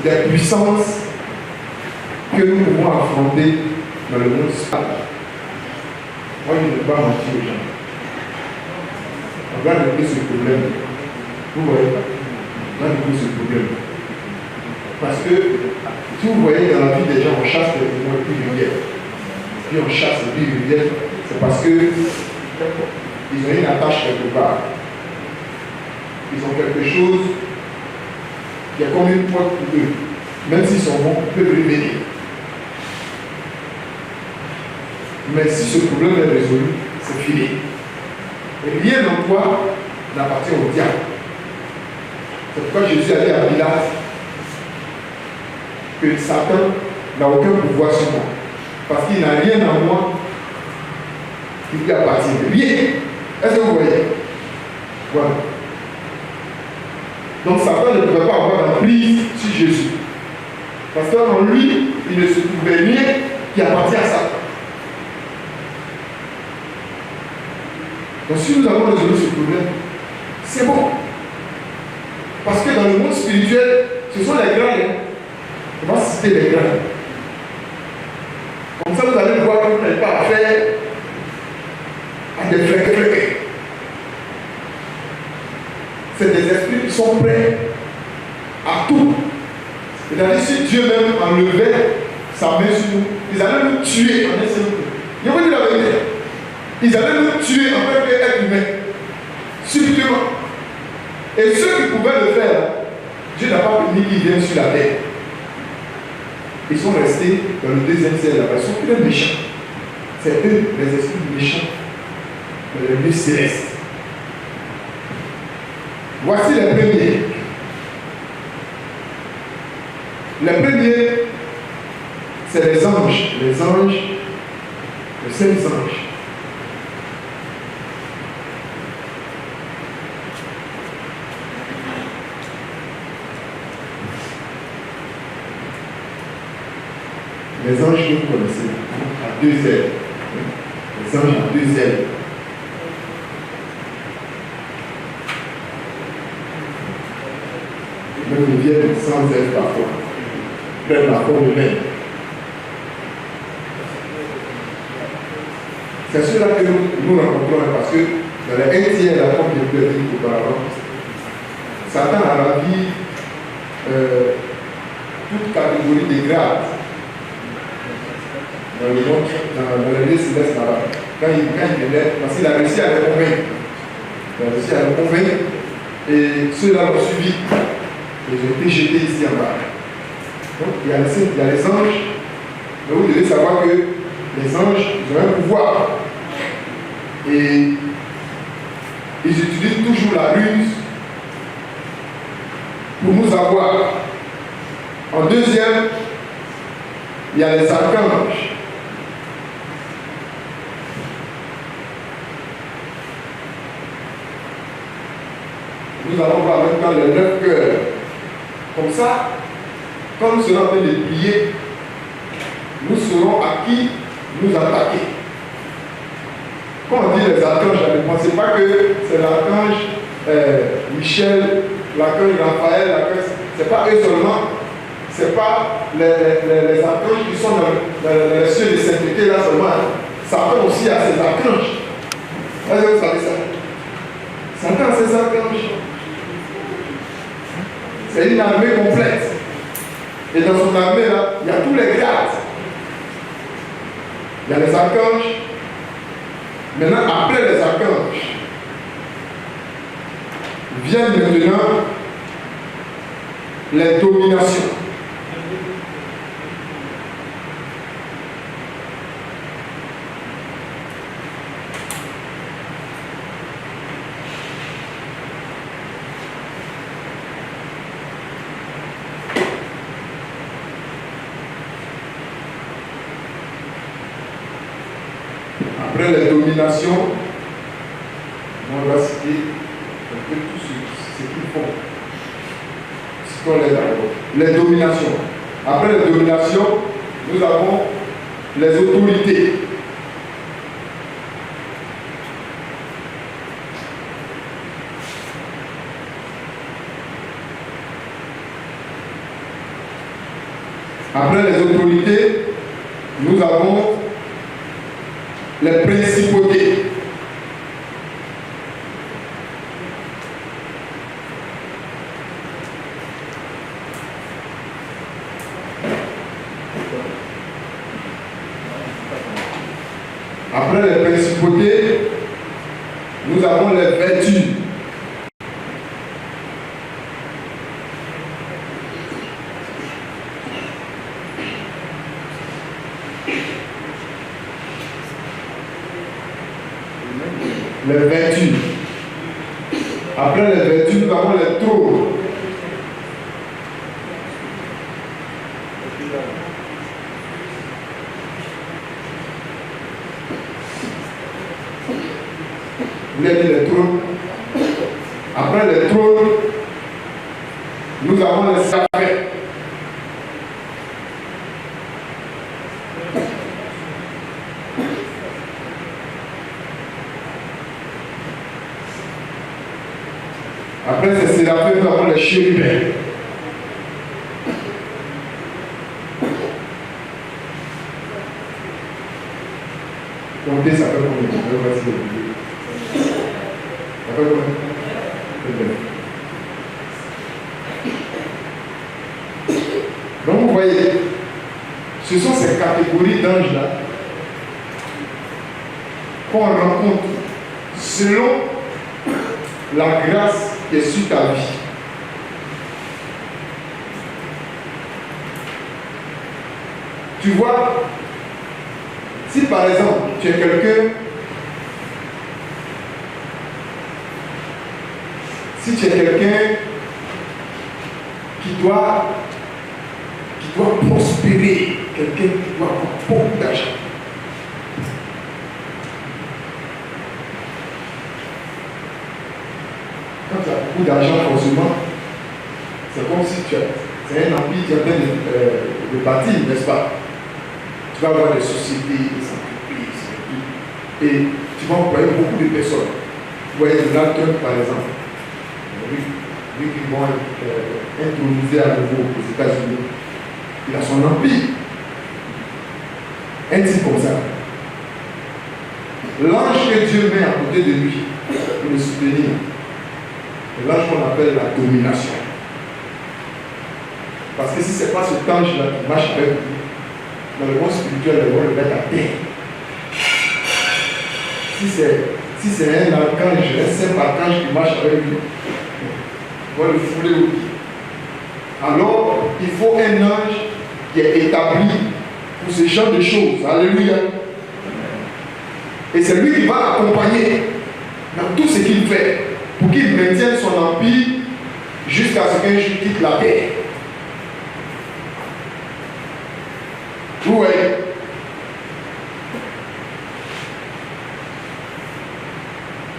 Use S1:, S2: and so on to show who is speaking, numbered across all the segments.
S1: des puissances que nous pouvons affronter dans le monde spirituel. Moi, je ne vais pas mentir aux gens. On va régler ce problème. Vous voyez, on va régler ce problème. Parce que, si vous voyez dans la vie des gens, on chasse les démons irréguliers. Puis on chasse les irréguliers, c'est parce que ils ont une attache quelque part. Ils ont quelque chose qui est comme une porte pour eux. Même s'ils sont bons, ils peuvent revenir. Mais si ce problème est résolu, c'est fini. Et rien en toi n'appartient au diable. C'est pourquoi Jésus a dit à Pilate que Satan n'a aucun pouvoir sur moi. Parce qu'il n'a rien en moi qui lui appartient. Rien. Est-ce que vous voyez? Voilà. Donc Satan ne pouvait pas avoir d'emprise sur Jésus. Parce qu'en lui, il ne se trouvait rien qui appartient à Satan. Donc si nous avons résolu ce problème, c'est bon. Parce que dans le monde spirituel, ce sont les grands. On va citer les grands. Comme ça, vous allez voir que vous n'avez pas affaire à des fréquents. C'est des esprits qui sont prêts à tout. C'est-à-dire, si Dieu même enlevait sa main sur nous, ils allaient nous tuer en un seul coup. Je vous dis la vérité. Ils allaient nous tuer en tant qu'être humain. Subitement. Et ceux qui pouvaient le faire, Dieu n'a pas permis qu'ils viennent sur la terre. Ils sont restés dans le deuxième ciel là-bas. Ils sont plus méchants. C'est eux, les esprits méchants, dans le lieu céleste. Voici les premiers. Les premiers, c'est les anges. Les anges, les saints anges. Les anges que vous connaissez, à deux ailes. Les anges à deux ailes. Même ils viennent sans ailes parfois. Prennent la forme humaine. C'est cela que nous rencontrons parce que dans les 1 tiers, la forme de Dieu dit auparavant, Satan a ravi toute catégorie de grades. Dans le lieu céleste là-bas. Quand il venait, parce qu'il a réussi à les convaincre. Il a réussi à les convaincre. Et ceux-là l'ont suivi. Et ils ont été jetés ici en bas. Donc il y a les anges. Mais vous devez savoir que les anges, ils ont un pouvoir. Et ils utilisent toujours la ruse pour nous avoir. En deuxième, il y a les archanges. Nous allons voir maintenant les 9 cœurs. Comme ça, quand nous serons en train de prier, nous saurons à qui nous attaquer. Quand on dit les archanges, ne pensez pas que c'est l'archange Michel, l'archange Raphaël, ce n'est pas eux seulement. Ce n'est pas les archanges qui sont dans les cieux de sainteté là seulement. Satan aussi a ses archanges. Est-ce que vous savez ça? Satan a ses archanges. C'est une armée complète. Et dans son armée là, il y a tous les grades. Il y a les archanges. Maintenant, après les archanges, viennent maintenant les dominations. Après les dominations, on va citer un peu tout ce qu'ils font. Citons-les d'abord. Les dominations. Après les dominations, nous avons les autorités. Après les autorités, nous avons les principautés. Après les principautés, nous avons les vertus. Les vertus. Après les vertus, nous avons les trônes. Vous avez dit les trônes. Après les trônes, nous avons les sacrés. Après ces séraphins, nous avons les chérubins. Comptez, ça fait combien? Ça fait combien? Donc vous voyez, ce sont ces catégories d'anges-là qu'on rencontre selon la grâce qui est sur ta vie. Tu vois, si par exemple tu es quelqu'un, qui doit prospérer, quelqu'un qui doit avoir beaucoup d'argent, quand tu as beaucoup d'argent, forcément, c'est comme si c'est un empire qui est en train de bâtir, n'est-ce pas? Tu vas avoir des sociétés, des entreprises, et tu vas employer beaucoup de personnes. Vous voyez, Donald Trump, par exemple, lui qui vont introniser à nouveau aux États-Unis, il a son empire. Un type comme ça. L'ange que Dieu met à côté de lui pour le soutenir, c'est l'ange qu'on appelle la domination. Parce que si ce n'est pas cet ange-là qui marche avec lui, dans le monde spirituel, ils vont le mettre à terre. Si c'est un archange, un simple archange qui marche avec lui, on va le fouler au pied. Alors, il faut un ange qui est établi pour ce genre de choses. Alléluia. Et c'est lui qui va accompagner dans tout ce qu'il fait pour qu'il maintienne son empire jusqu'à ce qu'un jour quitte la terre. Vous voyez?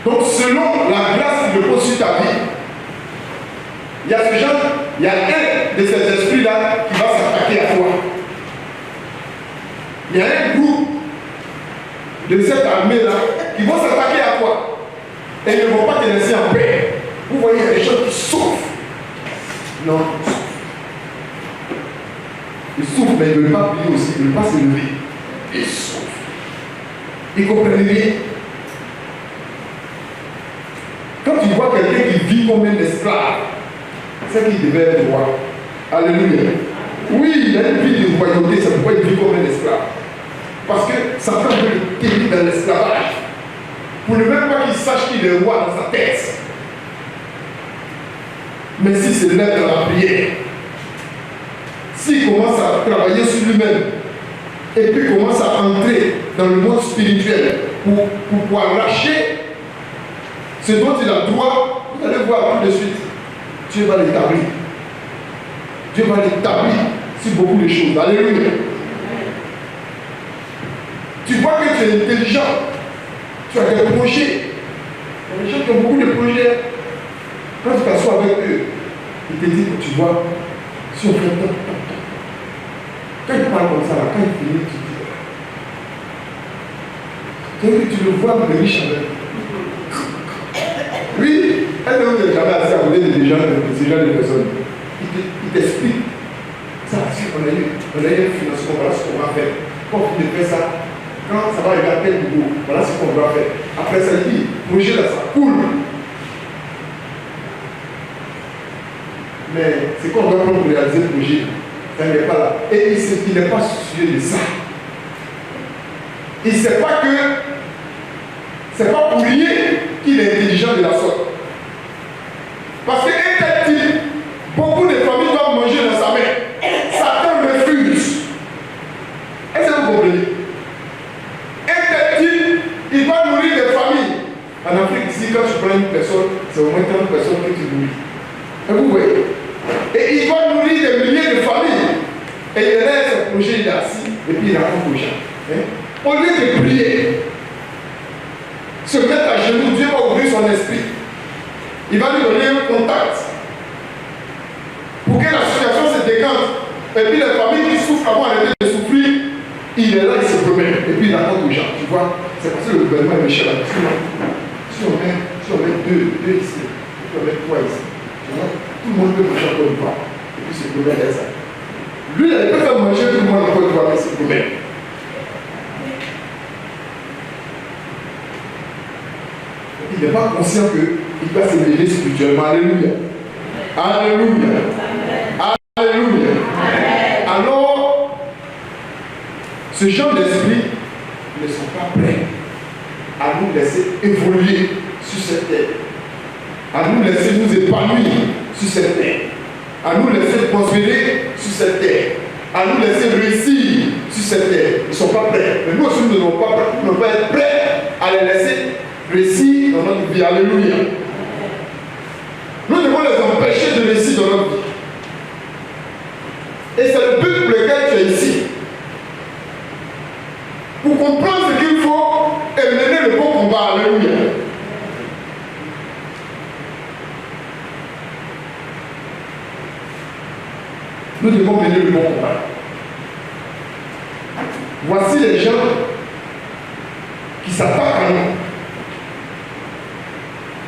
S1: Donc, selon la grâce qui repose sur ta vie, il y a ce genre, il y a un de ces esprits-là qui va s'attaquer à toi. Il y a un groupe de cette armée-là qui vont s'attaquer à toi. Et ils ne vont pas te laisser en paix. Vous voyez, il y a des gens qui souffrent. Non, ils souffrent, mais ils ne veulent pas prier aussi, ils ne veulent pas se lever. Ils souffrent. Ils comprennent rien. Quand tu vois quelqu'un qui vit comme un esclave, c'est qu'il devait être roi. Alléluia. Oui, il a une vie de royauté, c'est pourquoi il vit comme un esclave. Parce que Satan veut le tenir dans l'esclavage. Pour ne même pas qu'il sache qu'il est roi dans sa tête. Mais s'il se lève dans la prière, s'il commence à travailler sur lui-même, et puis commence à entrer dans le monde spirituel pour pouvoir lâcher ce dont il a droit, vous allez voir tout de suite, Dieu va l'établir. Dieu va l'établir sur beaucoup de choses. Alléluia. Tu vois que tu es intelligent, tu as des projets. Il y a des gens qui ont beaucoup de projets. Quand tu t'assois avec eux, ils te disent que tu vois, si on fait top. Quand il parle comme ça, là, quand il finit, tu le vois de riche avec. Oui, elle ne jamais assez à côté de ces gens de personnes. Il t'explique. Ça, si on a eu un financement, voilà ce qu'on va faire. Quand vous devez faire ça, quand ça va arriver à tel niveau, voilà ce qu'on doit faire. Après ça, il dit, projet là, ça coule. Mais c'est qu'on doit prendre pour réaliser le projet. Ça n'est pas là. Et il n'est pas soucieux de ça. Il ne sait pas que c'est pas pour rien qu'il est intelligent de la sorte. Parce qu'un tel type, beaucoup de familles doivent manger dans sa main. Satan refuse. Est-ce que vous comprenez? Un tel type, il va nourrir des familles. En Afrique, ici, quand tu prends une personne, c'est au moins 30 personnes que tu nourris. Et vous voyez? Et il va nourrir des milliers de familles. Et il laisse ce projet, il est assis, et puis il raconte aux gens. Au lieu de prier, se mettre à genoux, Dieu va ouvrir son esprit. Il va lui donner un contact pour que la situation se décante. Et puis les familles qui souffrent avant d'arrêter de souffrir, il est là, il se promène. Et puis il raconte aux gens. Tu vois, c'est parce que le gouvernement est méchant là. Si on met deux ici, si on met trois ici, tu vois, tout le monde peut manger encore une fois. Et puis se promène avec ça. Lui, il peut faire manger tout le monde encore une fois, mais il se promène. Il n'est pas conscient qu'il va s'élever spirituellement. Alléluia. Alléluia. Alléluia. Alors, ce genre d'esprit ne sont pas prêts à nous laisser évoluer sur cette terre, à nous laisser nous épanouir sur cette terre, à nous laisser prospérer sur cette terre, à nous laisser réussir sur cette terre. Ils ne sont pas prêts. Mais nous aussi, nous ne devons pas être prêts à les laisser réussir dans notre vie. Alléluia. Nous devons les empêcher de réussir dans notre vie. Et c'est le but pour lequel tu es ici. Pour comprendre ce qu'il faut et mener le bon combat. Alléluia. Nous devons mener le bon combat. Voici les gens qui s'attaquent à nous.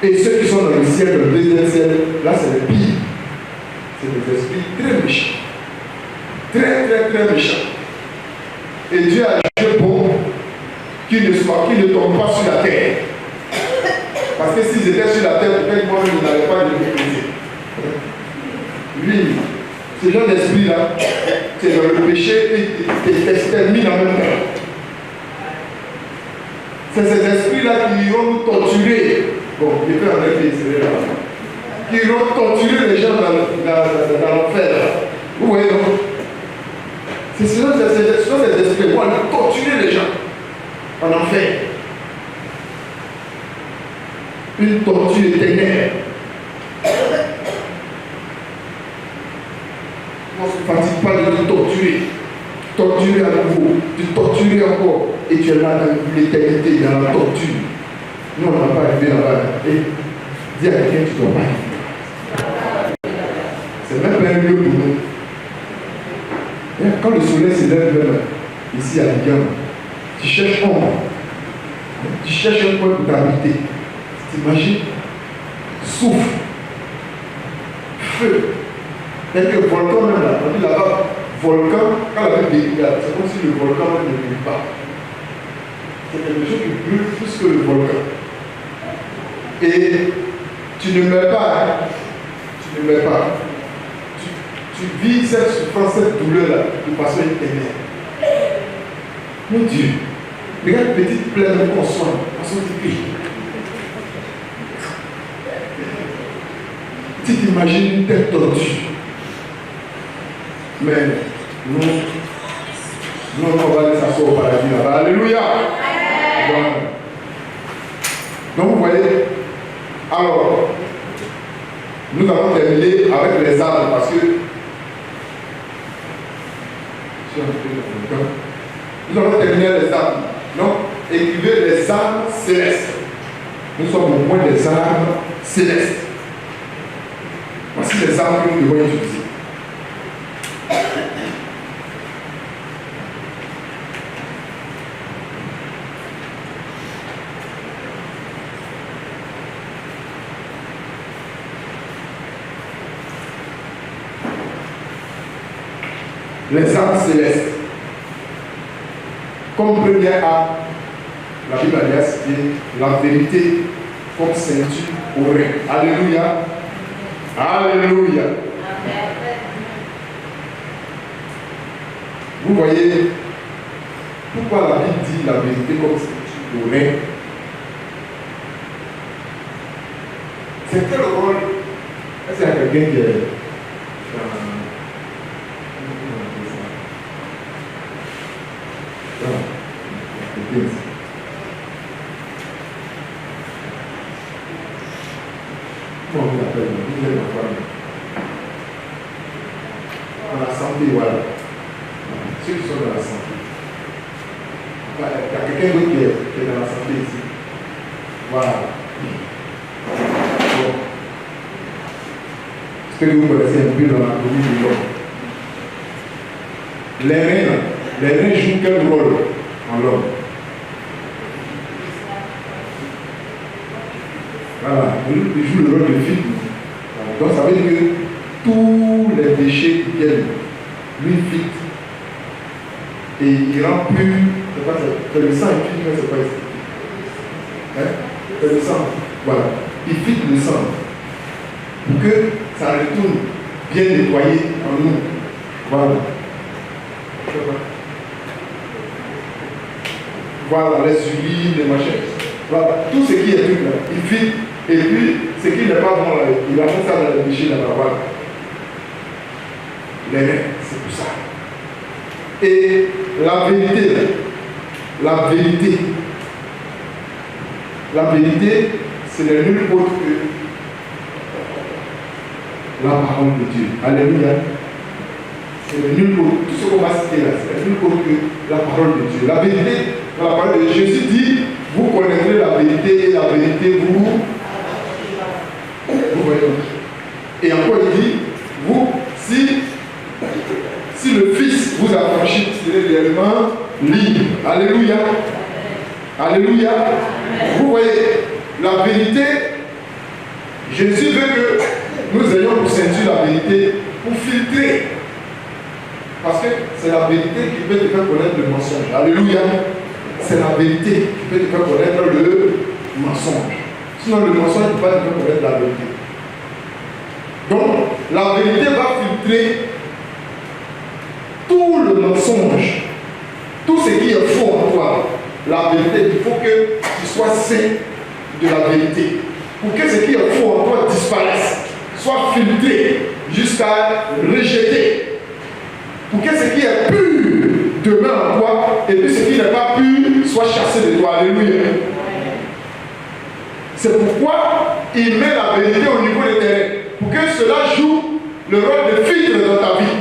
S1: Et ceux qui sont dans le ciel, dans le deuxième ciel, là c'est le pire. C'est des esprits très méchants. Très, très, très méchants. Et Dieu a jugé bon qu'ils ne tombent pas sur la terre. Parce que s'ils étaient sur la terre, peut-être moi-même je n'avais pas de maîtriser. Lui, ce genre d'esprit-là, c'est dans le péché et t'extermine en même temps. C'est ces esprits-là qui vont nous torturer. Bon, je peux en être là. Qui vont torturer les gens dans l'enfer. Vous voyez, non? C'est selon ces esprits qui vont torturer les gens en enfer. Une torture éternelle. On ne se fatigue pas de te torturer. Torturer à nouveau, de torturer encore. Et tu es là dans l'éternité, dans la torture. Nous, on n'a pas arrivé là-bas. Et dis à quelqu'un, tu ne dois pas arriver. C'est même pas un lieu pour nous. Et quand le soleil se lève même ici à Ligan, tu cherches ombre. Tu cherches un point pour t'habiter. T'imagines? Souffle. Feu. Et que volcan même là, on dit là-bas, volcan, quand la Bible dit, c'est comme si le volcan même ne brûle pas. C'est quelque chose qui brûle plus que le volcan. Et tu ne meurs pas, hein? Tu ne meurs pas. Tu vis cette souffrance, cette douleur-là de façon éternelle. Mon Dieu, regarde une petite plaie qu'on soigne, façon de vie. Tu t'imagines une telle torture. Mais nous, on va aller s'asseoir au paradis là-bas. Alléluia. Donc vous voyez, alors, nous allons terminer avec les arbres parce que nous allons terminer les arbres. Donc, écrivez les arbres célestes. Nous sommes au point des arbres célestes. Voici les arbres que nous devons utiliser. les armes célestes. Comme première arme, la Bible a cité la vérité comme ceinture au rein. Alléluia. Alléluia. Vous voyez pourquoi la Bible dit la vérité comme ceinture au rein? C'est quel rôle? Est-ce qu'il y a quelqu'un qui est comment on l'appelle? Dans la santé, voilà. Ceux qui sont dans la santé. Il y a quelqu'un d'autre qui est dans la santé ici. Voilà. Bon. Est-ce que vous connaissez un peu dans l'anatomie de l'homme? Les reins jouent quel rôle en l'homme? Voilà, ils jouent le rôle de filtre. Donc ça veut dire que tous les déchets qui viennent lui filtre et il rend plus. C'est le sang, il filtre, c'est pas ici. Hein? C'est le sang. Voilà. Il filtre le sang pour que ça retourne bien nettoyé en nous. Voilà. Voilà, les huiles, les machins. Voilà, tout ce qui est truc là, il filtre. Et puis, ce qui n'est pas bon là, il a mis ça dans les déchets là-bas. Voilà. Les reins, c'est pour ça. Et la vérité, c'est le nul autre que la parole de Dieu. Alléluia. C'est le nul autre. Tout ce qu'on va citer là, c'est le nul autre que la parole de Dieu. La vérité, dans la parole de Dieu, Jésus dit, vous connaîtrez la vérité et la vérité vous voyez. Et encore il dit, vous, si le Fils vous affranchit, vous serez réellement libre. Alléluia. Alléluia. Vous voyez, la vérité, Jésus veut que nous ayons pour ceinture la vérité, pour filtrer. Parce que c'est la vérité qui peut te faire connaître le mensonge. Alléluia. C'est la vérité qui peut te faire connaître le mensonge. Sinon, le mensonge ne peut pas te faire connaître la vérité. Donc, la vérité va filtrer tout le mensonge, tout ce qui est faux en toi. La vérité, il faut que tu sois saint de la vérité. Pour que ce qui est faux en toi disparaisse, soit filtré jusqu'à rejeter. Pour que ce qui est pur demeure en toi, et puis ce qui n'est pas pur soit chassé de toi. Alléluia. C'est pourquoi il met la vérité au niveau des terrains. Pour que cela joue le rôle de filtre dans ta vie.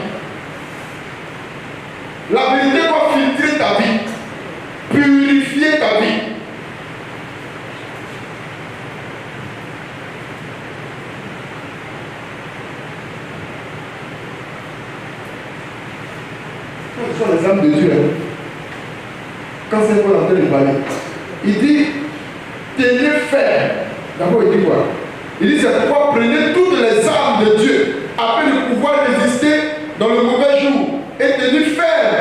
S1: La vérité doit filtrer ta vie, purifier ta vie. Ce sont les âmes de Dieu. Quand c'est Paul en train de parler, il dit tenez ferme. D'abord, il dit quoi? Il dit c'est pourquoi prenez toutes les armes de Dieu afin de pouvoir résister dans le mauvais jour et tenez ferme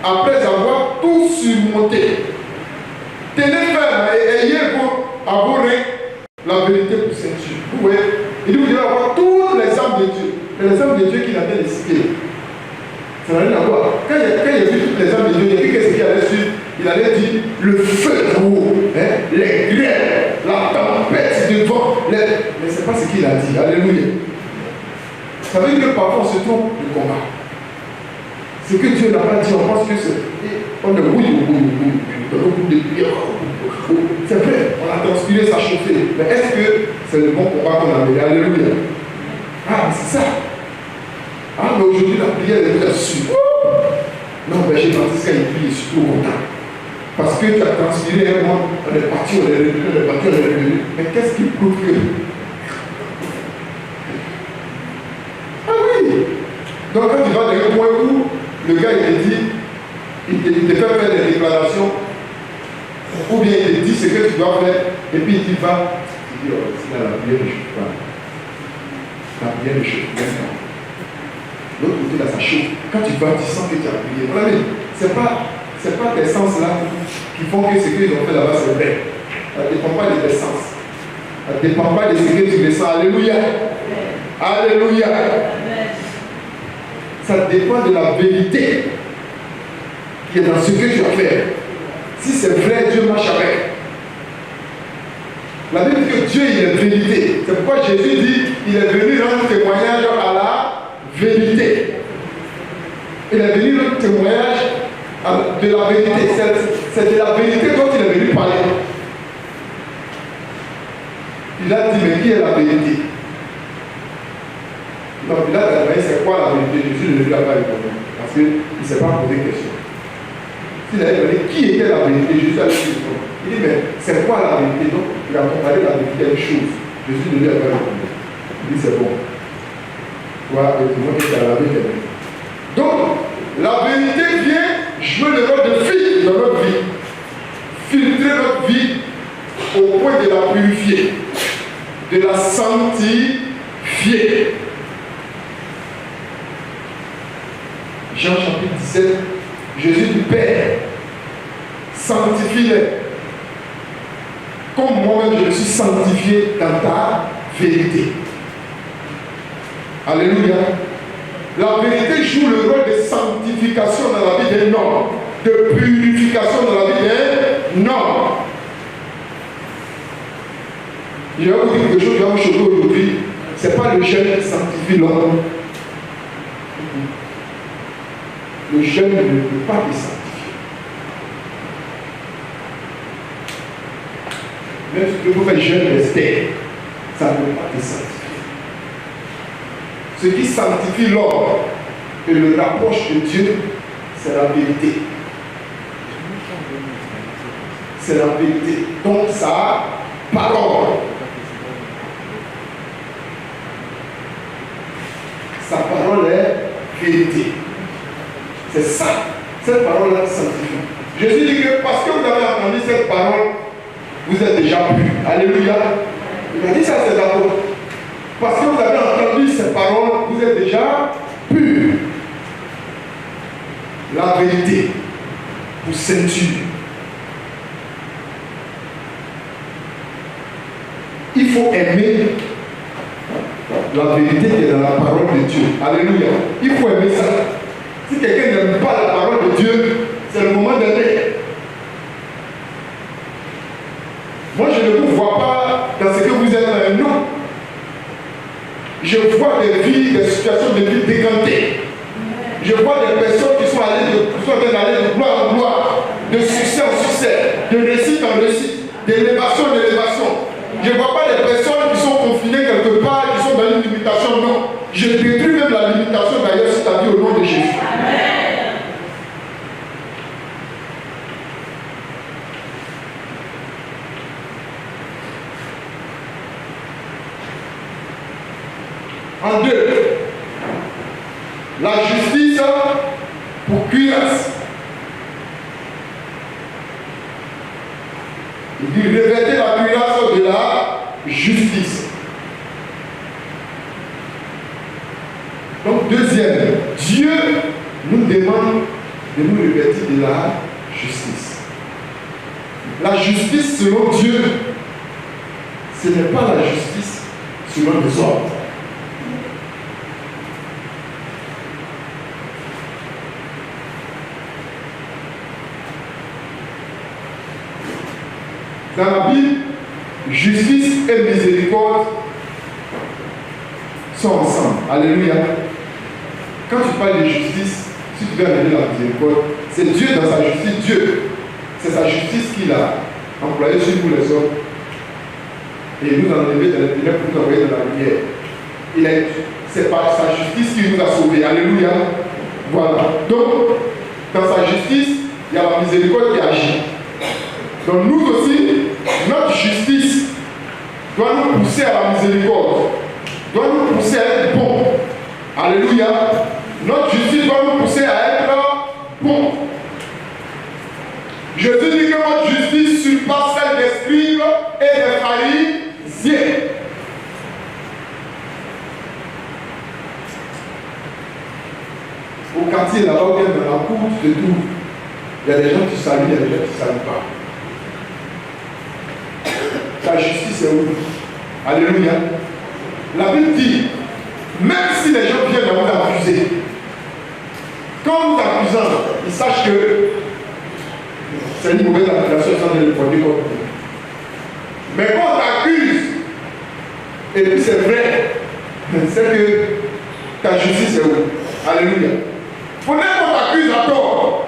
S1: après avoir tout surmonté. Tenez ferme et ayez à vos reins la vérité pour ceinture. Vous voyez? Il dit vous devez avoir toutes les armes de Dieu. Mais les armes de Dieu qu'il a bien citées. Ça n'a rien à voir. Quand il a vu toutes les armes de Dieu, il a dit qu'est-ce qu'il allait suivre? Il allait dire le feu de haut, les grêles, la tempête de vent. Mais ce n'est pas ce qu'il a dit. Alléluia. Ça veut dire que parfois on se trompe de combat. Ce que Dieu n'a pas dit, on pense que c'est. On est c'est vrai, on a transpiré, ça a chauffé. Mais est-ce que c'est le bon combat qu'on a mené? Alléluia. Ah, c'est ça. Ah, mais aujourd'hui la prière est déjà sûre. Non, mais j'ai pensé qu'elle prie, je suis trop content. Parce que tu as transpiré un mois, on est parti, on est revenu. Mais qu'est-ce qui prouve que. Ah oui! Donc quand tu vas dans un point où le gars il te dit, il te fait faire des déclarations, ou bien il te dit ce que tu dois faire, et puis il dit va, tu dis, oh, c'est la prière de chef. La prière de chef. L'autre côté, là, ça chauffe. Quand tu vas, tu sens que tu as prié. Voilà, mais ce n'est pas tes sens là qui font que ce qu'ils ont fait là-bas, c'est vrai. Ça ne dépend pas de tes sens. Ça ne dépend pas de ce que tu ressens. Alléluia. Alléluia. Ça dépend de la vérité qui est dans ce que tu as fait. Si c'est vrai, Dieu marche avec. La Bible dit que Dieu il est vérité. C'est pourquoi Jésus dit il est venu rendre témoignage à la vérité. Il est venu rendre témoignage de la vérité. C'est de la vérité dont il est venu parler. Il a dit mais qui est la vérité? Donc il a demandé c'est quoi la vérité? Jésus ne lui a pas répondu parce qu'il ne s'est pas posé de question. S'il avait demandé qui était la vérité, Jésus a dit il dit mais c'est quoi la vérité? Donc il a comparé la vérité à une chose. Jésus ne lui a pas répondu. Il dit c'est bon. Toi et tout le monde qui a lavé tes mains. Donc la vérité vient jouer le rôle de filtre dans notre vie. Filtrer notre vie au point de la purifier, de la sanctifier. Jean chapitre 17, Jésus dit Père, sanctifie-les, comme moi-même je suis sanctifié dans ta vérité. Alléluia. La vérité joue le rôle de sanctification dans la vie d'un homme, de purification dans la vie d'un homme. Je vais vous dire quelque chose qui va vous choquer aujourd'hui. Ce n'est pas le jeûne qui sanctifie l'homme. Le jeûne ne peut pas te sanctifier. Même si vous faites jeûne d'Esther, ça ne peut pas te sanctifier. Ce qui sanctifie l'homme et le rapproche de Dieu, c'est la vérité. C'est la vérité. Donc sa parole. Sa parole est vérité. C'est ça. Cette parole-là sanctifie. Jésus dit que parce que vous avez entendu cette parole, vous êtes déjà purs. Alléluia. Il a dit ça à ses apôtres. Parce que vous avez entendu ces paroles, vous êtes déjà purs. La vérité pour ceinture. Il faut aimer la vérité qui est dans la parole de Dieu. Alléluia. Il faut aimer ça. Si quelqu'un n'aime pas la parole de Dieu, c'est le moment d'aimer. Moi, je ne vous vois pas dans ce que vous êtes. Non. Je vois des vies, des situations de vie décantées. Je vois des personnes qui sont en train d'aller de gloire en gloire, de succès en succès, de réussite en réussite, d'élévation en élévation. Je ne vois pas des personnes qui sont confinées quelque part, qui sont dans une limitation. Non. Je détruis même la limitation d'ailleurs sur ta vie au nom de Jésus. Amen. En deux, la justice pour cuirasse. Il dit revêtez la cuirasse de la justice. Donc, deuxième, Dieu nous demande de nous revêtir de la justice. La justice selon Dieu, ce n'est pas la justice selon les ordres. Dans la Bible, justice et miséricorde sont ensemble. Alléluia. Quand tu parles de justice, si tu veux amener la miséricorde, c'est Dieu dans sa justice. Dieu, c'est sa justice qu'il a employée sur nous les hommes. Et il nous a enlevés dans les ténèbres pour nous envoyer dans la lumière. C'est par sa justice qu'il nous a sauvés. Alléluia. Voilà. Donc, dans sa justice, il y a la miséricorde qui agit. Donc nous aussi, notre justice doit nous pousser à la miséricorde, doit nous pousser à être bon. Alléluia. Notre justice doit nous pousser à être bon. Jésus dit que notre justice surpasse celle des scribes et des pharisiens. Au quartier là-bas, ou bien dans la cour, tu te trouves. Il y a des gens qui saluent, il y a des gens qui ne saluent pas. Ta justice est où? Alléluia. La Bible dit, même si les gens viennent à vous accuser, quand vous accusant, ils sachent que c'est une mauvaise accusation sans le porter contre vous. Mais quand on t'accuse, et puis c'est vrai, c'est que ta justice est où? Alléluia. Pour n'importe qu'on t'accuse à tort,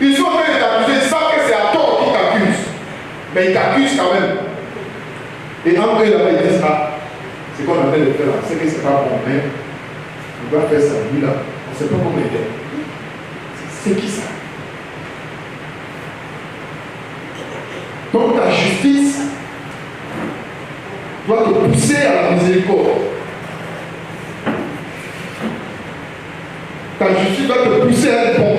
S1: ils sont en train de t'accuser, ils savent que c'est à tort qu'ils t'accusent. Mais ils t'accusent quand même. Et entre eux là-bas, ils disent, ah, c'est qu'on a fait de faire là, c'est que c'est pas bon, mais on doit faire ça, lui là, on ne sait pas comment il est. C'est qui ça? Donc ta justice doit te pousser à la miséricorde. Ta justice doit te pousser à être bon.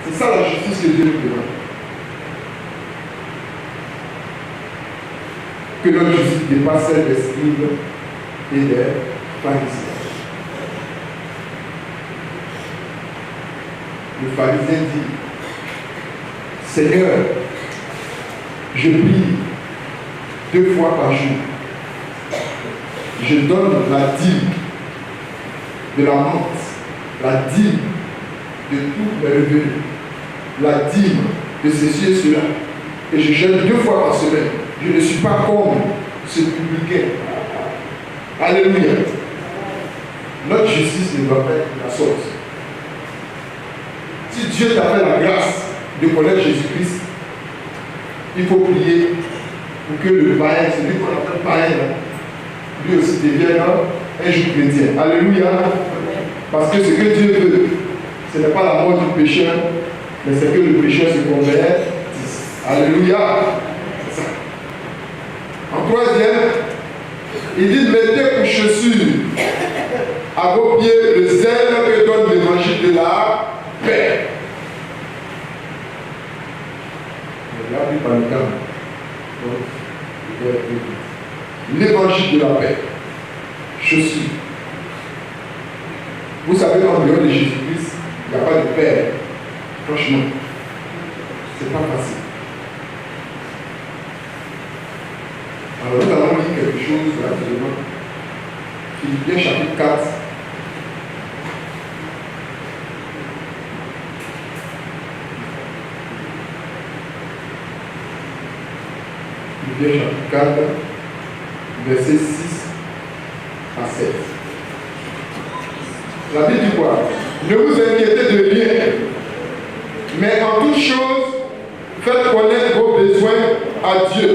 S1: C'est ça la justice que Dieu nous demande. Que notre justice dépasse celle des scribes et des pharisiens. Le pharisien dit, Seigneur, je prie 2 fois par jour. Je donne la dîme de la menthe, la dîme de tous mes revenus, la dîme de ceci et cela. Et je jeûne 2 fois par semaine. Je ne suis pas comme ce publicain. Alléluia. Notre justice ne doit pas être la sorte. Si Dieu t'a fait la grâce de connaître Jésus-Christ, il faut prier pour que le païen, celui qu'on appelle païen, lui aussi devienne un jour chrétien. Alléluia. Parce que ce que Dieu veut, ce n'est pas la mort du pécheur, mais c'est que le pécheur se convertisse. Alléluia. C'est ça. En troisième, il dit, mettez pour chaussures à vos pieds le zèle que donne l'évangile de la paix. L'évangile de la paix. Chaussures. Vous savez qu'en dehors de Jésus-Christ, il n'y a pas de paix. Franchement, c'est pas facile. Alors nous allons lire quelque chose rapidement. Philippiens chapitre 4. Philippiens chapitre 4, versets 6 à 7. La Bible dit quoi? Ne vous inquiétez de rien, mais en toute chose, faites connaître vos besoins à Dieu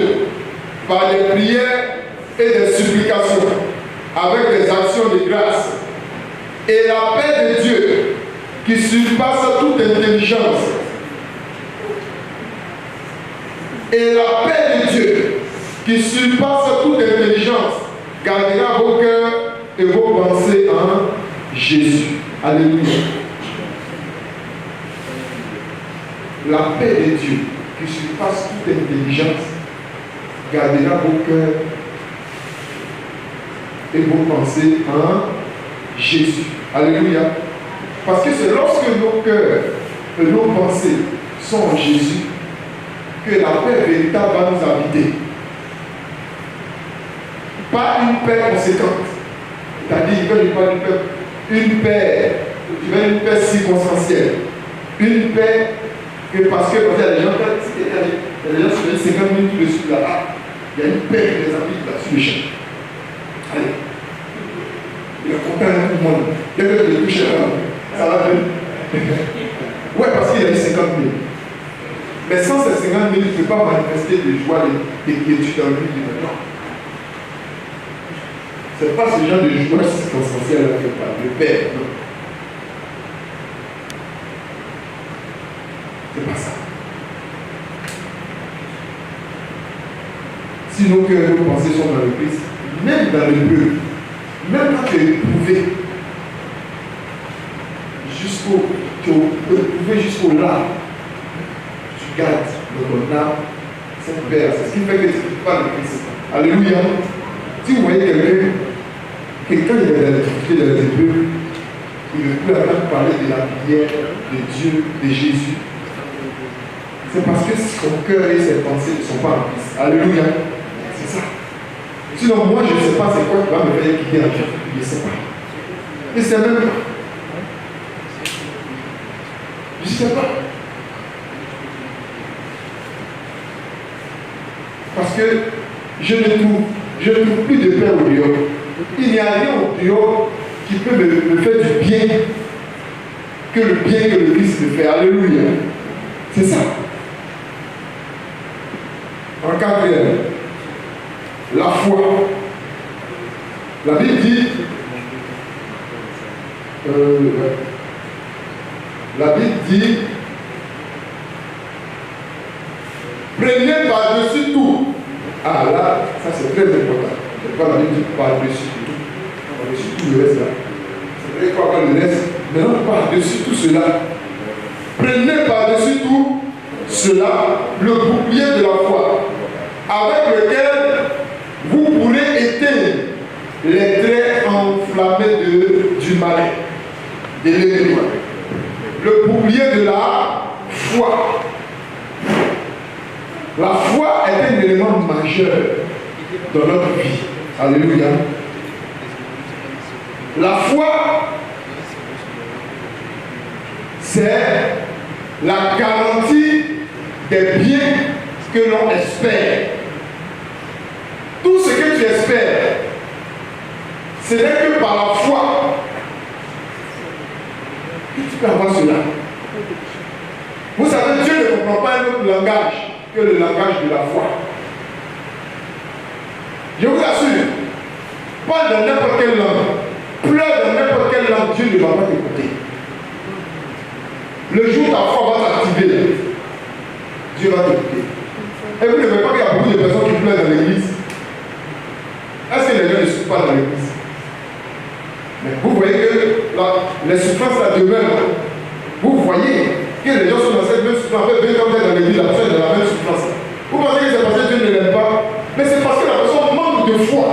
S1: par des prières et des supplications, avec des actions de grâce. Et la paix de Dieu, qui surpasse toute intelligence, et la paix de Dieu, qui surpasse toute intelligence, gardera vos cœurs et vos pensées en Jésus. Alléluia. La paix de Dieu, qui surpasse toute intelligence, gardera vos cœurs et vos pensées en Jésus. Alléluia. Parce que c'est lorsque nos cœurs et nos pensées sont en Jésus que la paix véritable va nous habiter. Pas une paix conséquente. C'est-à-dire, quand je parle d'une paix, une paix circonstancielle. Une paix que parce que quand il y a des gens, il y a des gens sur les 50 minutes tout de suite là, il y a une paix qui les habite là sur le champ. Allez. Il est content de tout le monde. Dès que tu touches là, ça va bien. Ouais, parce qu'il y a eu 50 minutes. Mais sans ces 50 minutes, tu ne peux pas manifester de joie, de quiétude dans le vie de maintenant. Ce n'est pas ce genre de joie circonstancielle que tu parles, de paix, non. C'est pas ça. Si nos cœurs et nos pensées sont dans le Christ, même dans le peu, même quand tu es éprouvé, tu es éprouvé jusqu'au là, tu gardes dans ton âme cette paix. C'est ce qui fait que tu ne peux pas le Christ. Alléluia. Si vous voyez quelqu'un, quelqu'un qui est dans la difficulté, dans les épreuves, il ne peut pas parler de la prière de Dieu, de Jésus. C'est parce que son cœur et ses pensées ne sont pas en Christ. Alléluia. C'est ça. Sinon, moi, je ne sais pas c'est quoi qui va me faire quitter un Dieu. Je ne sais pas. Je ne sais même pas. Je ne sais pas. Parce que je ne trouve plus de paix au dehors. Il n'y a rien au dehors qui peut me faire du bien que le bien que le Christ me fait. Alléluia. C'est ça. En quatrième, la foi. La Bible dit, prenez par-dessus tout. Ah là, ça c'est très important. Quand la Bible dit par-dessus tout, par-dessus tout le reste là. C'est vrai quoi le reste, mais non par-dessus tout cela. Prenez par-dessus tout cela le bouclier de la foi, avec lequel vous pourrez éteindre les traits enflammés du malin, de l'ennemi. Le bouclier de la foi. La foi est un élément majeur dans notre vie. Alléluia. La foi, c'est la garantie des biens que l'on espère. Tout ce que tu espères, ce n'est que par la foi que tu peux avoir cela. Vous savez, Dieu ne comprend pas un autre langage que le langage de la foi. Je vous assure, parle dans n'importe quelle langue, pleure dans n'importe quelle langue, Dieu ne va pas t'écouter. Le jour où ta foi va s'activer, Dieu va t'écouter. Et vous ne voyez pas qu'il y a beaucoup de personnes qui pleurent dans l'église. Est-ce que les gens ne souffrent pas dans l'église? Mais vous voyez que les souffrances là demeurent. Vous voyez que les gens sont dans cette même souffrance. En fait, quand vous êtes dans l'église, la personne est dans la même souffrance. Vous pensez que c'est parce que Dieu ne l'aime pas, mais c'est parce que la personne manque de foi.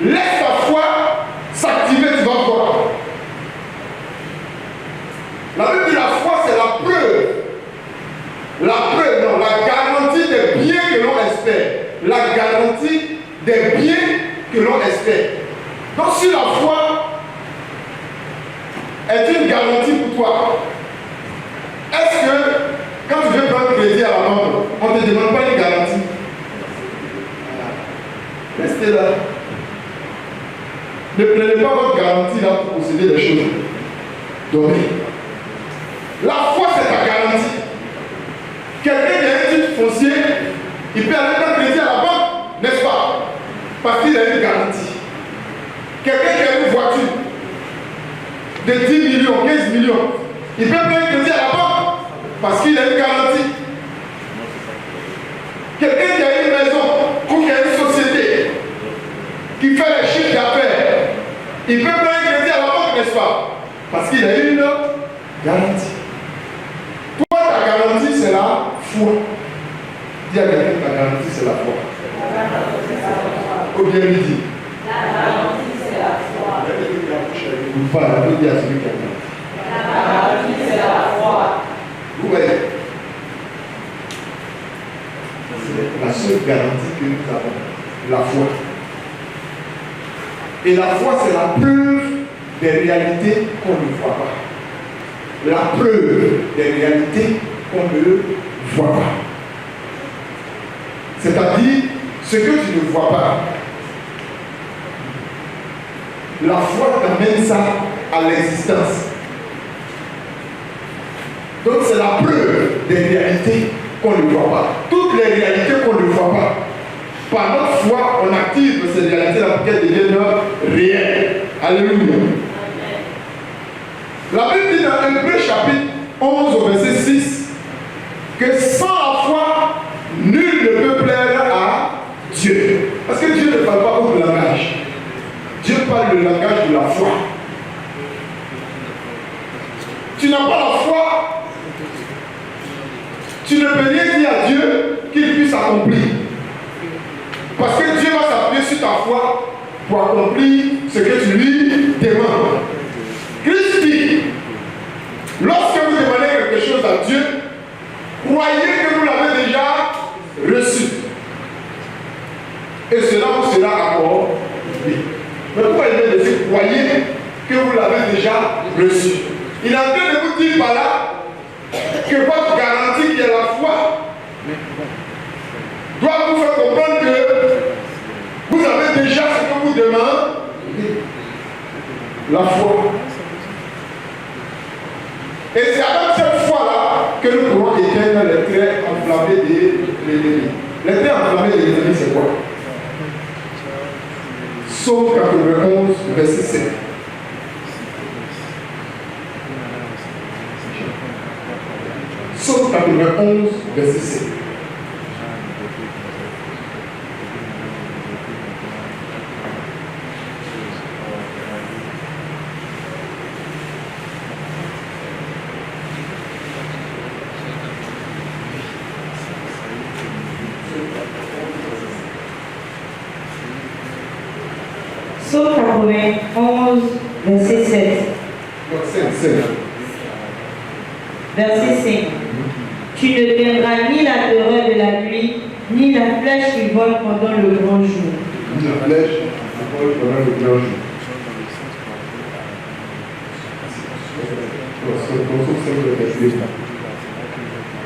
S1: Laisse ta foi s'activer, tu vas voir. La Bible dit la foi, c'est la preuve. La preuve, non, la garantie des biens que l'on espère. La garantie des biens que l'on espère. Donc, si la foi est une garantie pour toi, est-ce que quand tu veux prendre crédit à la banque, on ne te demande pas une garantie? Restez là. Ne prenez pas votre garantie là pour posséder des choses. Donnez. La foi, c'est ta garantie. Quelqu'un qui a un titre foncier, il peut aller prendre crédit à la banque, n'est-ce pas? Parce qu'il a une garantie. Quelqu'un qui a une voiture de 10 millions, 15 millions, il peut prendre crédit à la banque parce qu'il a une garantie. Quelqu'un qui a une maison ou qui a une société qui fait les chiffres d'affaires, il peut prendre crédit à la banque, n'est-ce pas? Parce qu'il a une garantie. Toi, ta garantie, c'est la foi. Dis à quelqu'un, ta garantie, c'est la foi. Ou bien lui dit. La garantie, c'est la foi. Vous parlez, dis à celui qui a dit. La garantie, c'est la foi. Vous voyez, c'est la seule garantie que nous avons, la foi. Et la foi, c'est la preuve des réalités qu'on ne voit pas. La preuve des réalités qu'on ne voit pas. C'est-à-dire, ce que tu ne vois pas, la foi t'amène ça à l'existence. Donc c'est la preuve des réalités qu'on ne voit pas. Toutes les réalités qu'on ne voit pas, par notre foi, on active ces réalités-là pour qu'elles deviennent réelles. Alléluia. La Bible dit dans Hébreux chapitre 11 au verset 6 que sans la foi, nul ne peut plaire à Dieu. Parce que Dieu ne parle pas autre langage. Dieu parle le langage de la foi. Tu n'as pas la foi, tu ne peux rien dire à Dieu qu'il puisse accomplir. Parce que Dieu va s'appuyer sur ta foi pour accomplir ce que tu lui demandes. Christ dit, lorsque vous demandez quelque chose à Dieu, croyez que vous l'avez déjà reçu. Et cela vous sera accordé. Mais pourquoi il veut dire croyez que vous l'avez déjà reçu? Il est en train de vous dire par là que votre garantie qui est la foi doit vous faire comprendre que vous avez déjà ce que vous demandez. La foi. Et c'est avec cette foi-là que nous pouvons éteindre les traits enflammés de l'ennemi. Les traits enflammés de l'ennemi, c'est quoi? Psaume 91, verset 7. Psaume 91, verset 7.
S2: Psaume 91, verset 7. Verset 5. Tu ne craindras ni la terreur de la nuit, ni la flèche qui vole pendant le grand jour.
S1: Ni la flèche qui vole pendant le grand jour.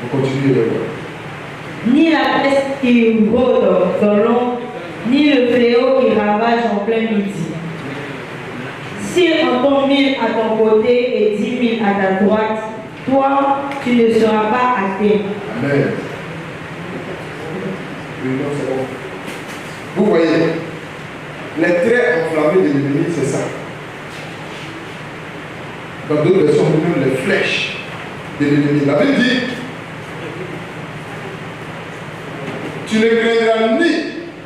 S1: On continue de voir.
S2: Ni la peste qui rôde dans l'ombre, ni le fléau qui ravage en plein midi. S'il en tombe 1000 à ton côté et 10 000 à ta droite, toi, tu ne seras pas atteint.
S1: Amen. Vous voyez, les traits enflammés de l'ennemi, c'est ça. Dans d'autres versions, nous les flèches de l'ennemi. La Bible dit, tu ne craindras ni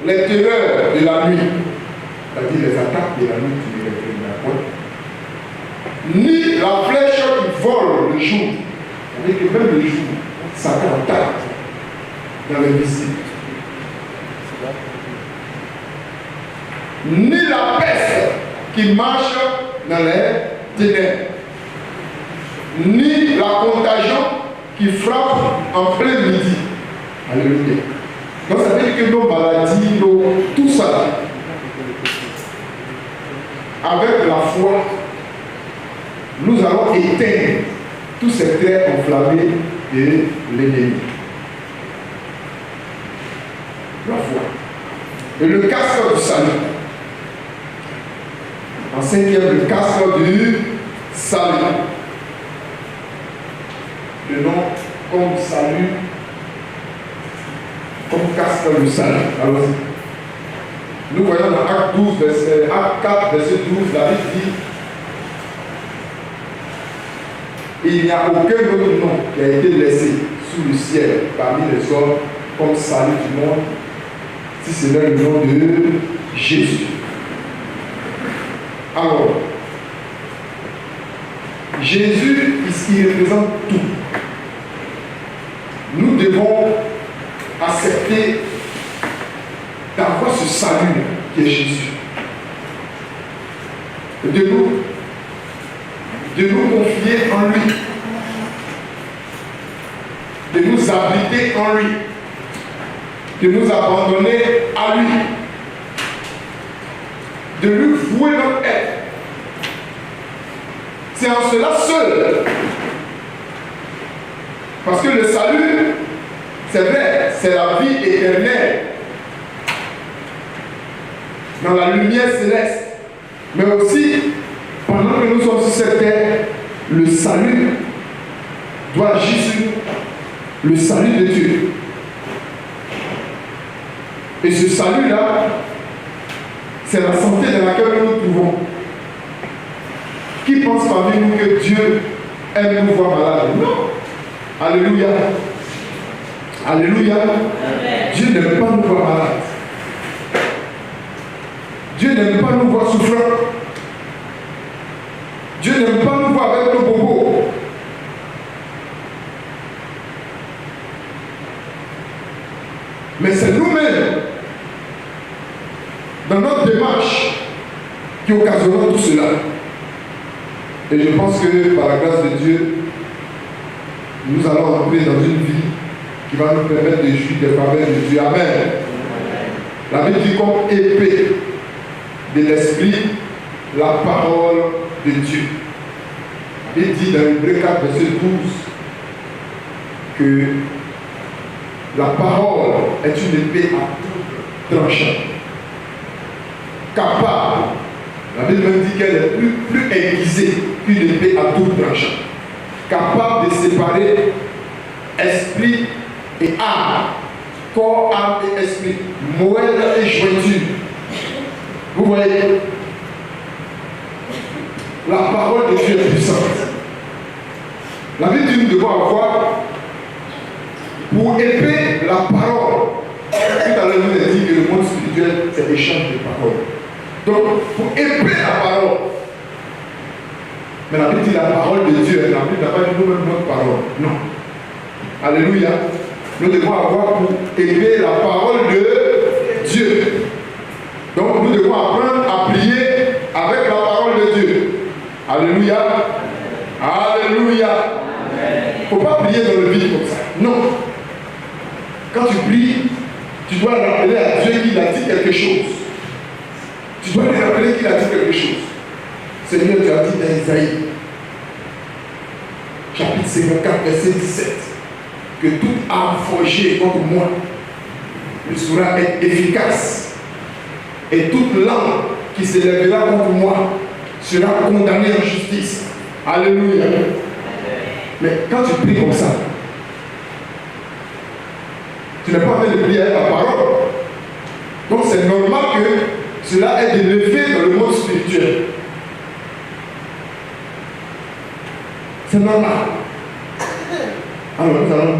S1: les terreurs de la nuit, c'est-à-dire les attaques de la nuit, tu ne les craindras point, ni la flèche qui vole le jour, c'est-à-dire que même le jour, Satan attaque dans l'invisible, ni la peste qui marche dans les ténèbres, ni la contagion qui frappe en plein midi. Alléluia. Donc ça veut dire que nos maladies, tout ça, avec la foi, nous allons éteindre tous ces traits enflammés de l'ennemi. La foi. Et le casque du salut. En cinquième, le casque du salut. Le nom comme salut, comme casque du salut. Alors, nous voyons dans Acte 12, Acte 4, verset 12, la Bible dit, il n'y a aucun autre nom qui a été laissé sous le ciel parmi les hommes comme salut du monde, si ce n'est le nom de Jésus. Alors, Jésus, il représente tout. Nous devons accepter d'avoir ce salut qui est Jésus. De nous confier en lui, de nous abriter en lui, de nous abandonner à lui, de lui vouer notre être. C'est en cela seul. Parce que le salut, c'est vrai, c'est la vie éternelle dans la lumière céleste. Mais aussi, pendant que nous sommes sur cette terre, le salut doit agir sur nous. Le salut de Dieu. Et ce salut-là, c'est la santé dans laquelle nous nous trouvons. Qui pense parmi nous que Dieu aime nous voir malades? Non. Alléluia. Alléluia. Amen. Dieu n'aime pas nous voir malades. Dieu n'aime pas nous voir souffrants. Dieu n'aime pas nous voir avec nos bobos. Mais c'est nous-mêmes qui occasionnera tout cela. Et je pense que par la grâce de Dieu, nous allons entrer dans une vie qui va nous permettre de jouir des faveurs de Dieu. Amen. La Bible dit comme épée de l'esprit, la parole de Dieu. Il dit dans Hébreux 4, verset 12, que la parole est une épée à double tranchant, capable. La Bible même dit qu'elle est plus aiguisée qu'une épée à double tranchant, capable de séparer esprit et âme, corps, âme et esprit, moelle et jointure. Vous voyez, la parole de Dieu est puissante. La Bible dit que nous devons avoir pour épée la parole. Tout à l'heure, nous avons dit que le monde spirituel, c'est l'échange de paroles. Donc, pour épée la parole. Mais la Bible dit la parole de Dieu. La Bible n'a pas dit nous-mêmes notre parole. Non. Alléluia. Nous devons avoir pour épée la parole de Dieu. Donc, nous devons apprendre à prier avec la parole de Dieu. Alléluia. Alléluia. Il ne faut pas prier dans le vide comme ça. Non. Quand tu pries, tu dois rappeler à Dieu qu'il a dit quelque chose. Tu dois lui rappeler qu'il a dit quelque chose. Seigneur, tu as dit dans Isaïe, chapitre 54, verset 17, que toute arme forgée contre moi ne sera efficace. Et toute langue qui s'élèvera contre moi sera condamnée en justice. Alléluia. Mais quand tu pries comme ça, tu n'es pas en train de prier avec la parole. Donc c'est normal que cela ait des effets dans le monde spirituel. C'est normal. Alors nous allons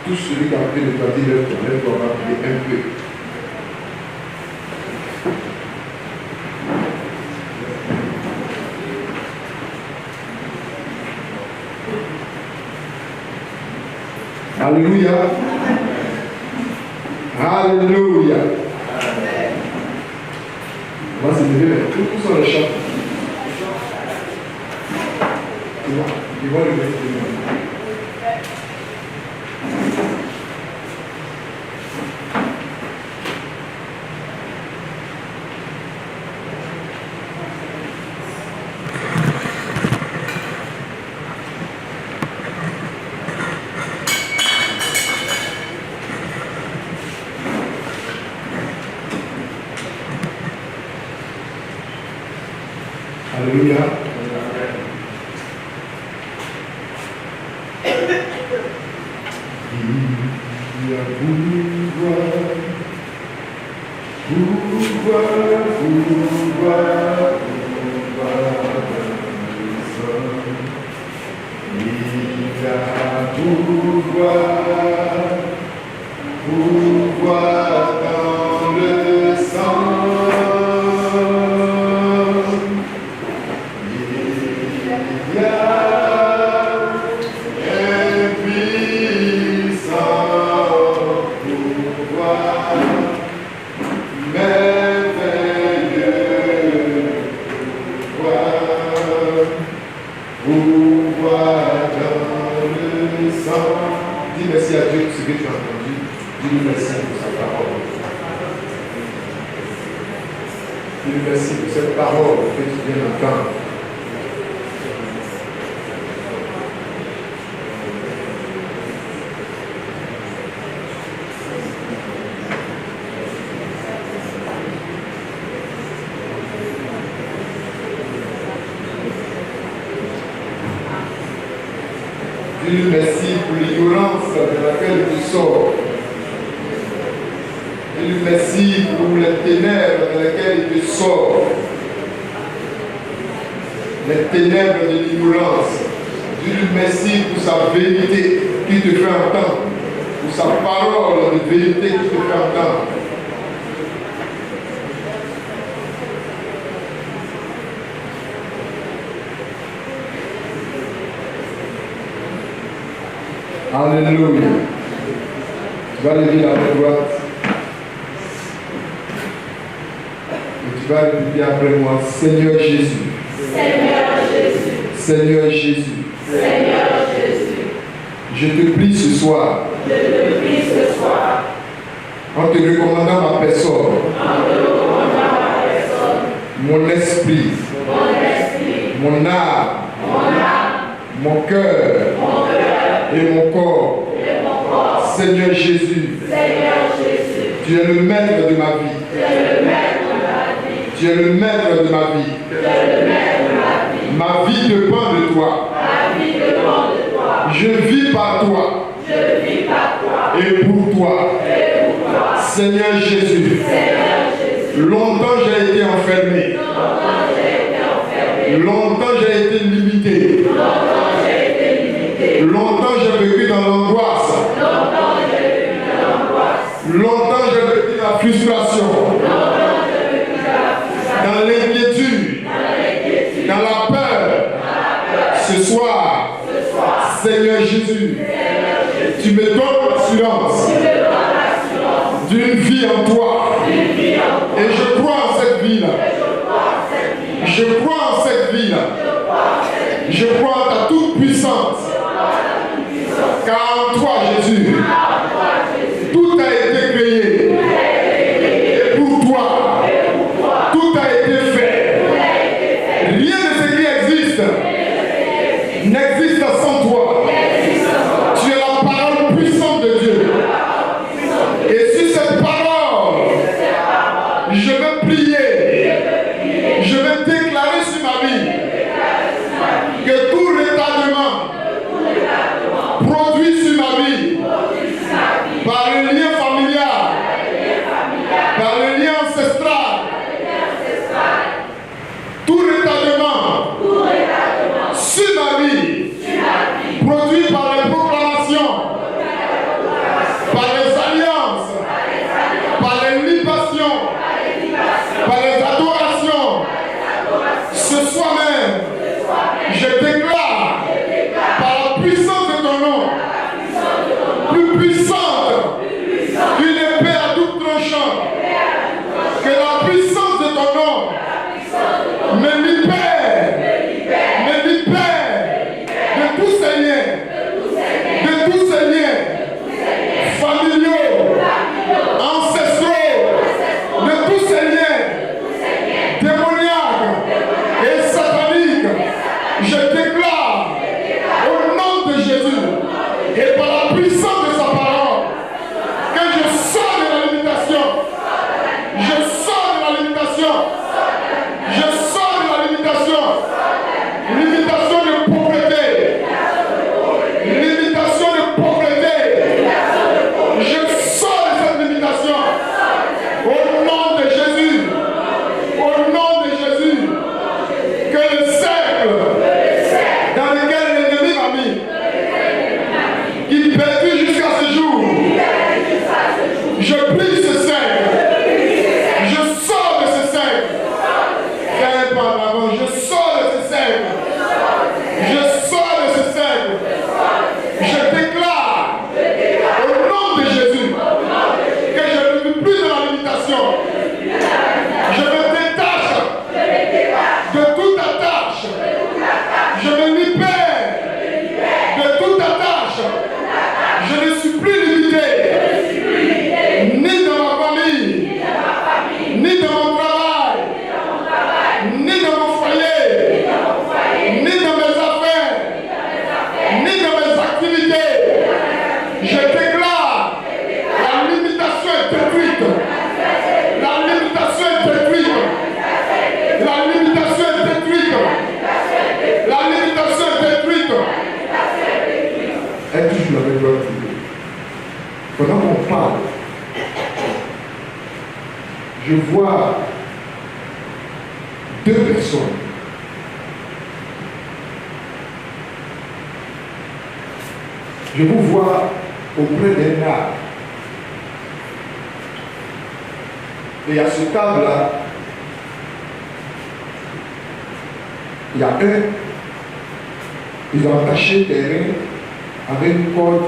S1: tout celui qui a pris le papier de lève doit prier un peu. Alléluia. Alléluia. On va se lever. Où sont les chants? Ils vont le mettre. Alléluia. Dieu merci pour l'ignorance de laquelle tu sors. Dieu merci pour les ténèbres dans lesquelles il te sort. Les ténèbres de l'ignorance. Dieu merci pour sa vérité qui te fait entendre. Pour sa parole de vérité qui te fait entendre. Alléluia. Tu vas lever la main droite. Tu vas répéter après moi, Seigneur Jésus.
S3: Seigneur Jésus.
S1: Seigneur Jésus.
S3: Seigneur Jésus.
S1: Je te prie ce soir.
S3: Je te prie ce soir.
S1: En te recommandant ma personne.
S3: En te recommandant ma personne.
S1: Mon esprit.
S3: Mon esprit.
S1: Mon âme.
S3: Mon âme.
S1: Mon cœur.
S3: Mon cœur.
S1: Et mon corps.
S3: Et mon corps.
S1: Seigneur Jésus.
S3: Seigneur Jésus.
S1: Tu es le maître de ma vie.
S3: Tu es le maître de ma vie.
S1: Tu es le maître de ma vie.
S3: Tu es le maître de ma vie.
S1: Ma vie dépend de toi.
S3: Ma vie dépend de toi.
S1: Je vis par toi.
S3: Je vis par toi.
S1: Et pour toi.
S3: Et pour toi.
S1: Seigneur Jésus.
S3: Seigneur Jésus.
S1: Longtemps j'ai été enfermé.
S3: Longtemps j'ai été enfermé.
S1: Longtemps j'ai été limité.
S3: Longtemps j'ai été limité.
S1: Longtemps j'ai vécu dans l'angoisse.
S3: Longtemps j'ai vécu dans l'angoisse.
S1: Longtemps j'ai vécu la frustration.
S3: Longtemps j'ai vécu
S1: Dans l'inquiétude. Dans la peur. Ce soir. Seigneur Jésus. Tu me donnes l'assurance d'une vie en toi. Et je crois en cette vie-là. Je crois en cette vie-là. Je crois en ta toute puissance. Car en toi, Jésus, tout a été créé. Et pour toi, tout a été fait. Rien de ce qui existe n'existe sans toi. Tu es la parole puissante de Dieu. Et sur cette parole, je veux prier. Je veux déclarer sur ma vie que tout retardement produit sur ma vie par le lien familial, par le lien ancestral, tout retardement sur ma vie produit par les proclamations, par les alliances, par les libations, par les adorations. Ce soir même, je déclare par la puissance de ton nom, plus puissante qu'une épée à double tranchant, que la puissance de ton nom me libère de tous ces liens familiaux, ancestraux, de tous ces liens démoniaques et sataniques. Je déclare au nom de Jésus et par la puissance de sa parole que je sors de la limitation. Je sors de la limitation. Je sors de la limitation. Limitation de pauvreté. Limitation de pauvreté. Je sors de cette limitation. Au nom de Jésus. Au nom de Jésus. Que le cercle dans lequel l'ennemi m'a mis, qui perdure jusqu'à ce jour, je brise ce cercle. Je sors de ce cercle. Fais un pas en avant. Je sors de ce cercle. Je sors de ce cercle. Je déclare au nom de Jésus que je ne vis plus dans la limitation. Je me détache de toute attache. Je me libère de toute attache. Je ne suis plus limité. Ni dans ma famille, ni dans mon travail, ni dans mon foyer, ni dans mes affaires, ni dans mes activités. Je déclare la limitation est détruite. La limitation est détruite. La limitation est détruite. La limitation est détruite. Elle touche la même gloire. Pendant qu'on parle, je vois deux personnes. Je vous vois auprès d'un arbre. Et à ce table-là, il y a un, ils ont attaché des reins avec une corde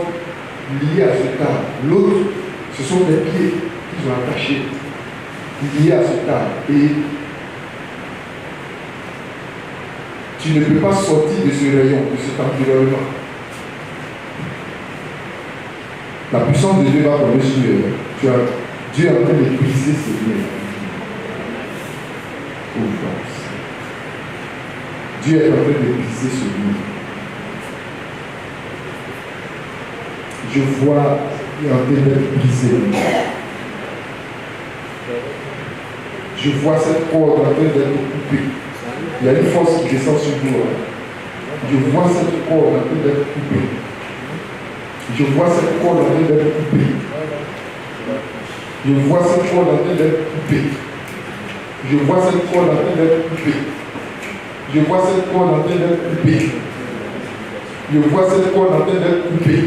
S1: liée à ce table. L'autre, ce sont des pieds qu'ils ont attachés liés à ce table. Et Tu ne peux pas sortir de ce rayon, de cet environnement. La puissance de Dieu va tomber sur toi. Dieu est en train de briser ces liens. Dieu est en train de briser ce lien. Je vois, il est en train d'être brisé. Je vois cette corde en train d'être coupée. Il y a une force qui descend sur vous. Je vois cette corde en train d'être coupée. Je vois cette corde en train d'être coupée. Je vois cette corde en train d'être coupée. Je vois cette corde en train d'être coupée. Je vois cette corde en train d'être coupée. Je vois cette corde en train d'être coupée.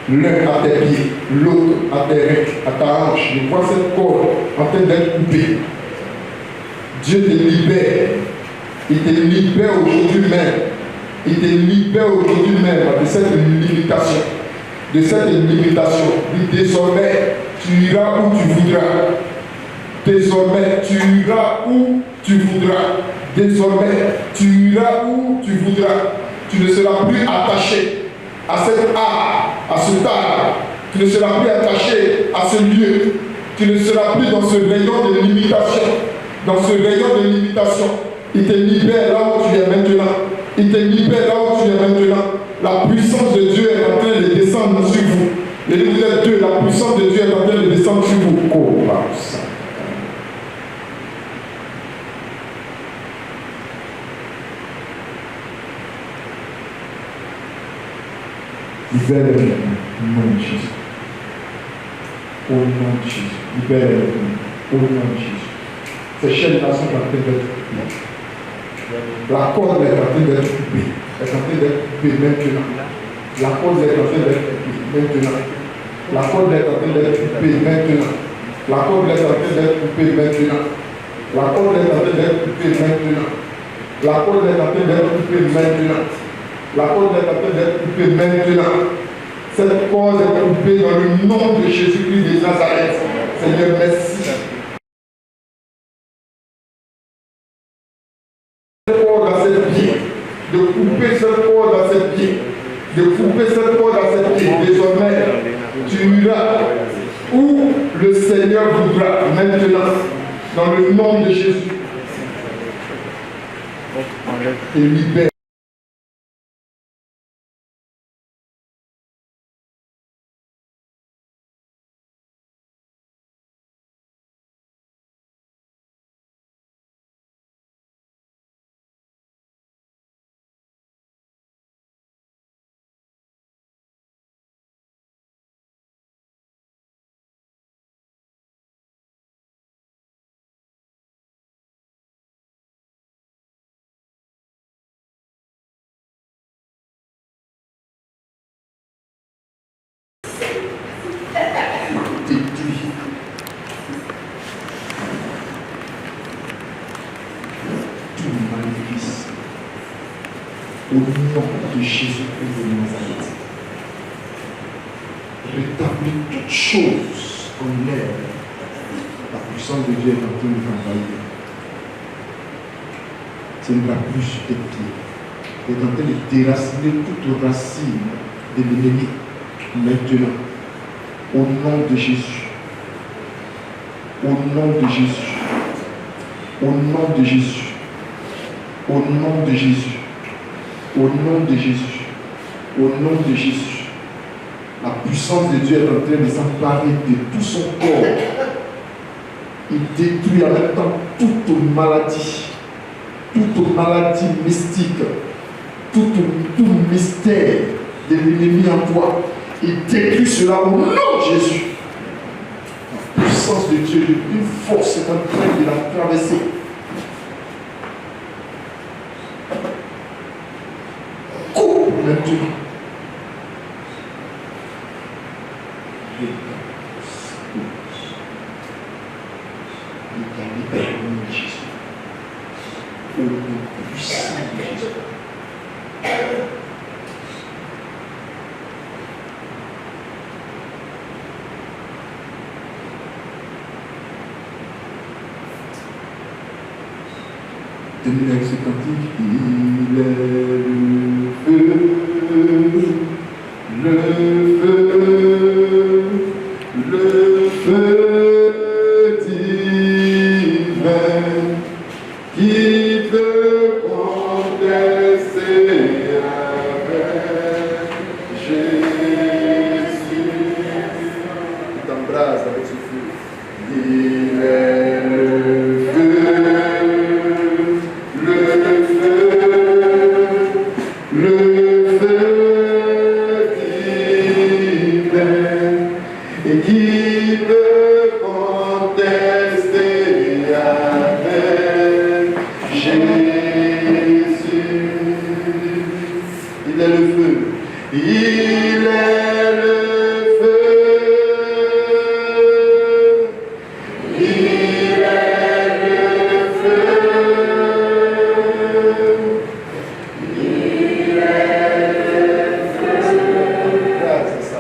S1: L'un à tes pieds, l'autre à tes reins, à ta hanche. Je vois cette corde en train d'être coupée. Dieu te libère. Il te libère aujourd'hui même. Il te libère aujourd'hui même de cette limitation. De cette limitation. Désormais, tu iras où tu voudras. Désormais, tu iras où tu voudras. Désormais, tu iras où tu voudras. Tu ne seras plus attaché à cette art, à ce art. Tu ne seras plus attaché à ce lieu. Tu ne seras plus dans ce rayon de limitation. Dans ce rayon de limitation. Il te libère là où tu es maintenant. Il te libère là où tu es maintenant. La puissance de Dieu est en train de descendre sur vous. Le livre de Dieu, la puissance de Dieu est en train de descendre sur vous. Oh, ça. Libère-le au nom de Jésus. Au nom de Jésus. Libère-le au nom de Jésus. Ces chaînes-là sont en train d'être coupées. La corde est en train d'être coupée. Elle est en train d'être coupée maintenant. La corde est en train d'être coupée maintenant. La corde est en train d'être coupée maintenant. La corde est en train d'être coupée maintenant. La corde est en train d'être coupée maintenant. La corde est en train d'être coupée maintenant. La corde est en train d'être coupée maintenant. Cette corde est coupée dans le nom de Jésus-Christ de Nazareth. Seigneur, merci. Cette corde à ses pieds. De couper cette corde à ses pieds. De couper cette corde à ses pieds. Désormais, tu iras où le Seigneur voudra maintenant. Dans le nom de Jésus. Et libère. Au nom de Jésus-Christ de Nazareth, rétablis toutes choses en l'air. La puissance de Dieu est en train de t'envahir. Ce ne va plus sur tes pieds. Il est en train de déraciner toute racine de l'ennemi maintenant. Au nom de Jésus. Au nom de Jésus. Au nom de Jésus. Au nom de Jésus. Au nom de Jésus. Au nom de Jésus. La puissance de Dieu est en train de s'emparer de tout son corps. Il détruit en même temps toute maladie. Toute maladie mystique. Tout mystère de l'ennemi en toi. Il détruit cela au nom de Jésus. La puissance de Dieu, une force est en train de la traverser. Maintenant. Il libère au nom de Jésus. Au nom puissant de Jésus. terminer avec ce cantique. Il est le feu divin qui peut contester avec Jésus. Il t'embrasse avec ce feu. Il est le feu divin et qui peut contester avec Jésus. Il est le feu. Il est le feu. Il est le feu. Il est le feu. C'est ça.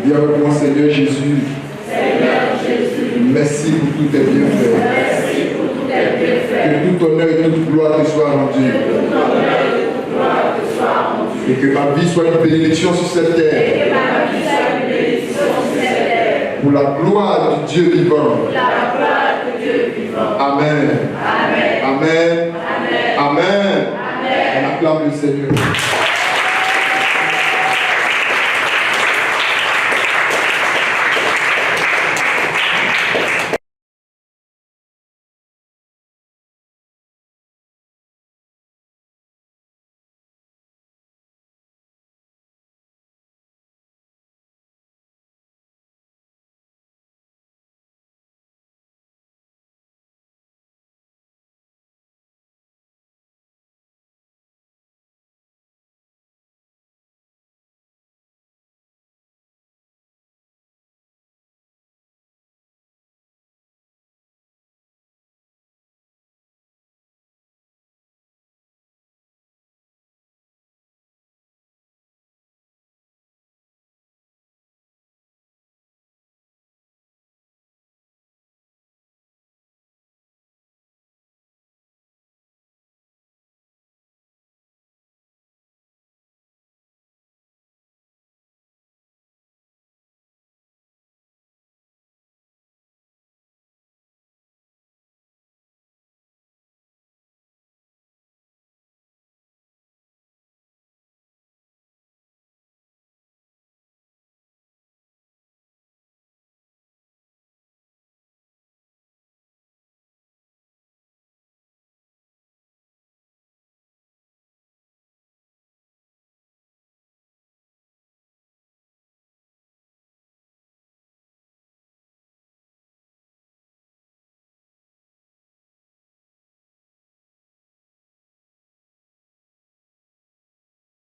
S1: Dis avec moi, Seigneur Jésus, Merci pour tous tes bienfaits.
S3: Merci pour tous tes bienfaits.
S1: Que tout honneur et toute gloire te soit rendue.
S3: Tout honneur et toute gloire te soit rendue.
S1: Et que ma vie soit une bénédiction sur cette terre.
S3: Et que ma vie soit une bénédiction sur cette terre.
S1: Pour la gloire du Dieu vivant.
S3: Pour la gloire de Dieu vivant.
S1: Amen.
S3: Amen.
S1: Amen.
S3: Amen.
S1: Amen.
S3: Amen.
S1: On acclame le Seigneur.